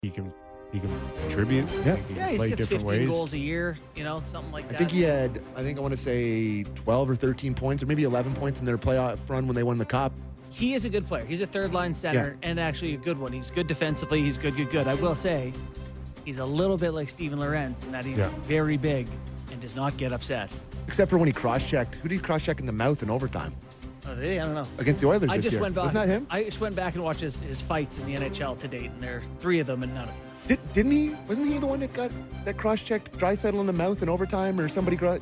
he can contribute. Yeah. He Yeah, can he play gets different 15 ways. goals a year, something like that. I think he had, I want to say 12 or 13 points or maybe 11 points in their playoff run when they won the cup. He is a good player. He's a third-line center and actually a good one. He's good defensively. He's good. I will say he's a little bit like Steven Lorenz in that he's very big and does not get upset. Except for when he cross-checked. Who did he cross-check in the mouth in overtime? Oh, did he? I don't know. Against the Oilers I this just year. went back. Wasn't that him? I just went back and watched his fights in the NHL to date, and there are 3 of them and none of them. Didn't he? Wasn't he the one that cross-checked Draisaitl in the mouth in overtime, or somebody got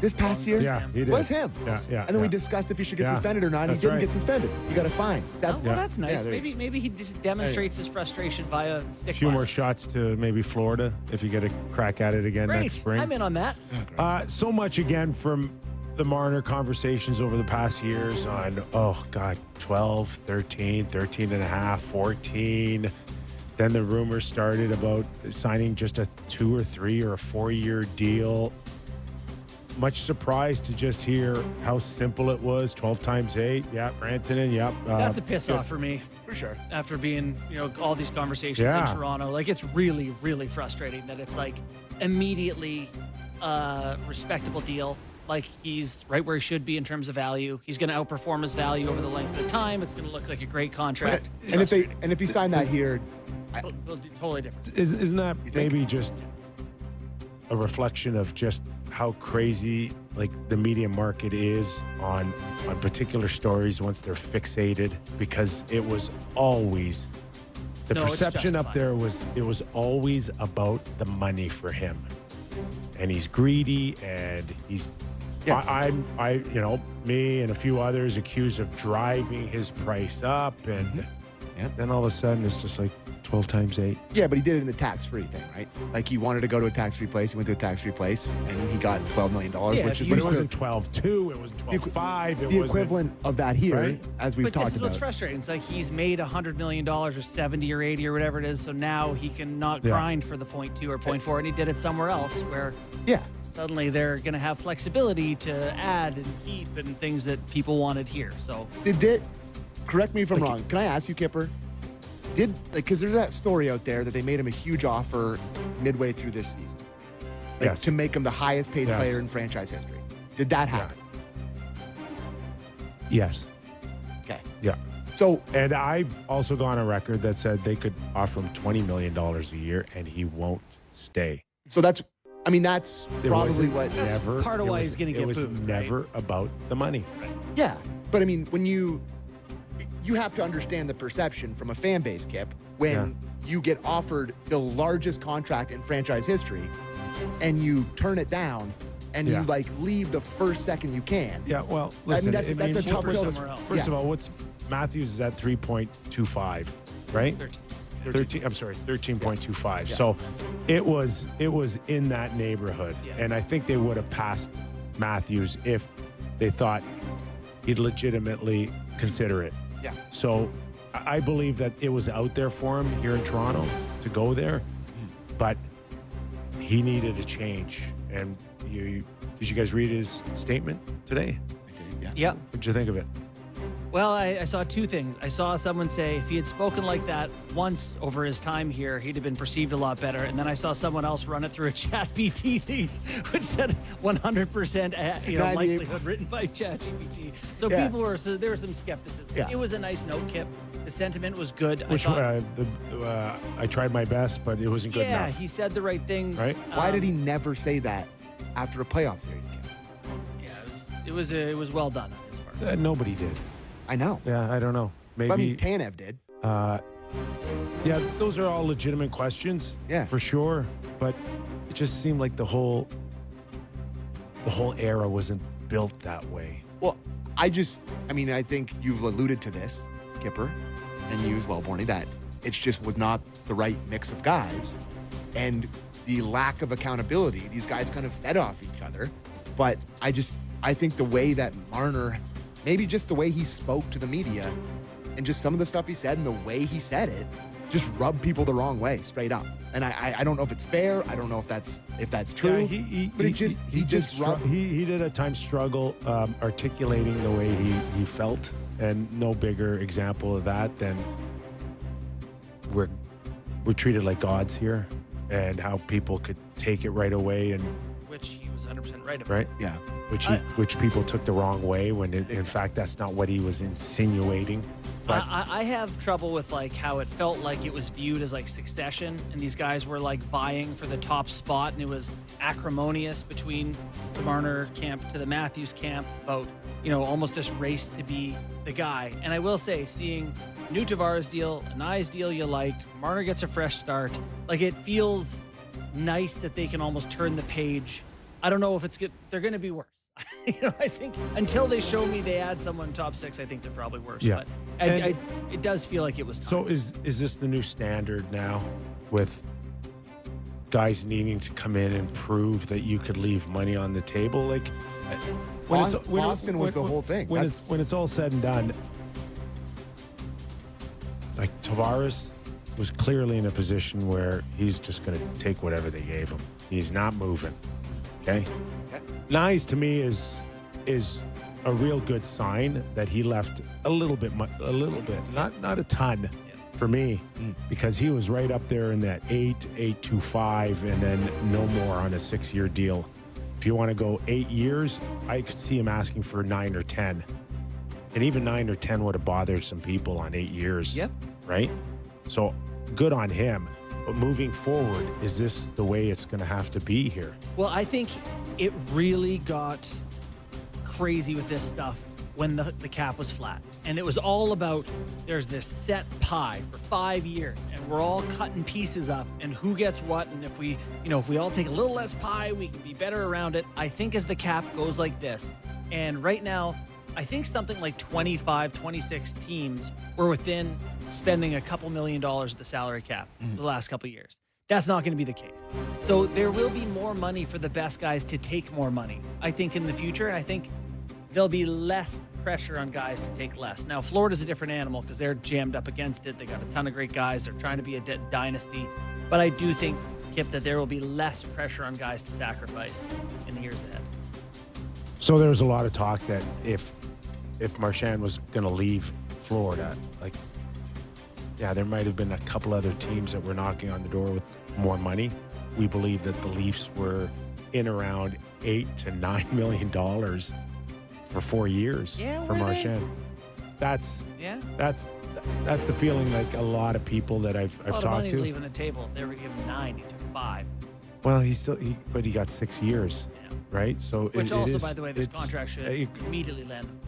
this past year? Yeah, he did. It was him. Yeah. And then we discussed if he should get Yeah, suspended or not. And he that's didn't right. get suspended. He got a fine. Oh, well, that's nice. Yeah, maybe he just demonstrates his frustration via stick A few more violence. shots to maybe Florida if you get a crack at it again Great. next spring. I'm in on that. So much again from the Marner conversations over the past years on, 12, 13, 13 and a half, 14. Then the rumors started about signing just a 2 or 3 or a 4-year deal. Much surprised to just hear how simple it was. 12 times 8. Yep. Rantanen. Yep. That's a piss off for me. For sure. After being, all these conversations in Toronto. Like, it's really, really frustrating that it's like immediately respectable deal. Like, he's right where he should be in terms of value. He's going to outperform his value over the length of time. It's going to look like a great contract. And if he signed that here, Totally different. Isn't that maybe just a reflection of just how crazy like the media market is on particular stories once they're fixated? Because it was always the perception up there was always about the money for him, and he's greedy and he's. Yeah. Me and a few others accused of driving his price up, and then all of a sudden it's just like 12 times 8. Yeah, but he did it in the tax-free thing, right? Like, he wanted to go to a tax-free place. He went to a tax-free place, and he got $12 million, which is but like it wasn't 12.2. It was 12.5. The equivalent of that here, right? as we've talked This is about. what's frustrating. It's like he's made $100 million or 70 or 80 or whatever it is, so now he can not grind for the 0.2 or 0.4, and he did it somewhere else where suddenly they're going to have flexibility to add and keep and things that people wanted here. So Correct me if I'm wrong. Can I ask you, Kipper? Because there's that story out there that they made him a huge offer midway through this season, to make him the highest paid player in franchise history. Did that happen? Yes. Okay. Yeah. So, and I've also gone on record that said they could offer him $20 million a year and he won't stay. So that's probably what. Never part of why he's going to get booed. It was never about the money. Right. Yeah, but I mean, when you have to understand the perception from a fan base, Kip, when you get offered the largest contract in franchise history and you turn it down and you leave the first second you can. Yeah, well, listen, that's a tough pill to swallow. First of all, Matthews is at 3.25, right? 13. I'm sorry, 13.25. Yeah. So it was in that neighborhood, and I think they would have passed Matthews if they thought he'd legitimately consider it. Yeah. So I believe that it was out there for him here in Toronto to go there, but he needed a change. And did you guys read his statement today? Yeah. What'd you think of it? Well, I saw 2 things. I saw someone say if he had spoken like that once over his time here, he'd have been perceived a lot better. And then I saw someone else run it through a ChatGPT, which said 100% likelihood written by ChatGPT. So there was some skepticism. Yeah. It was a nice note, Kip. The sentiment was good. I tried my best, but it wasn't good enough. Yeah, he said the right things. Right? Why did he never say that after a playoff series, Kip? Yeah, it was well done on his part. Nobody did. I know. Yeah, I don't know. Maybe. But I mean, Tanev did. Yeah, those are all legitimate questions. Yeah, for sure. But it just seemed like the whole era wasn't built that way. Well, I think you've alluded to this, Kipper, and you as well, Borny, that it just was not the right mix of guys, and the lack of accountability. These guys kind of fed off each other, but I think the way that Marner. Maybe just the way he spoke to the media and just some of the stuff he said and the way he said it just rubbed people the wrong way, straight up. And I don't know if it's fair. I don't know if that's true. Yeah, but he did at times struggle articulating the way he felt, and no bigger example of that than we're we're treated like gods here, and how people could take it right away, and which he was 100% right about. right, Yeah. which people took the wrong way when in fact that's not what he was insinuating. But I have trouble with like how it felt like it was viewed as like Succession, and these guys were like vying for the top spot, and it was acrimonious between the Marner camp to the Matthews camp about, you know, almost this race to be the guy. And I will say, seeing new Tavares deal, a nice deal you like, Marner gets a fresh start, like it feels nice that they can almost turn the page. I don't know if it's good. They're going to be worse. You know, I think until they show me they add someone top 6, I think they're probably worse. Yeah. But it does feel like it was time. so is this the new standard now, with guys needing to come in and prove that you could leave money on the table? Like Boston was the whole thing. When it's all said and done, like Tavares was clearly in a position where he's just going to take whatever they gave him. He's not moving. Okay. Nice to me is a real good sign that he left a little bit, not a ton for me, because he was right up there in that 8.25, and then no more on a 6-year deal. If you want to go 8 years, I could see him asking for 9 or 10, and even 9 or 10 would have bothered some people on 8 years. Yep. Right. So good on him. But moving forward, is this the way it's going to have to be here? Well, I think it really got crazy with this stuff when the cap was flat. And it was all about, there's this set pie for 5 years, and we're all cutting pieces up, and who gets what, and if we all take a little less pie, we can be better around it. I think as the cap goes like this, and right now, I think something like 25, 26 teams were within spending a couple $1 million of the salary cap the last couple of years. That's not going to be the case. So there will be more money for the best guys to take more money, I think, in the future. And I think there'll be less pressure on guys to take less. Now, Florida's a different animal because they're jammed up against it. They got a ton of great guys. They're trying to be a dynasty. But I do think, Kip, that there will be less pressure on guys to sacrifice in the years ahead. So there was a lot of talk that if Marchand was going to leave Florida, like, yeah, there might have been a couple other teams that were knocking on the door with more money. We believe that the Leafs were in around $8 to $9 million for 4 years for Marchand. That's the feeling, like a lot of people that I've a lot talked of money to. leaving the table. They were given 9. He took 5. Well, but he got 6 years, right? So Which it also, is, by the way, this contract should immediately land him.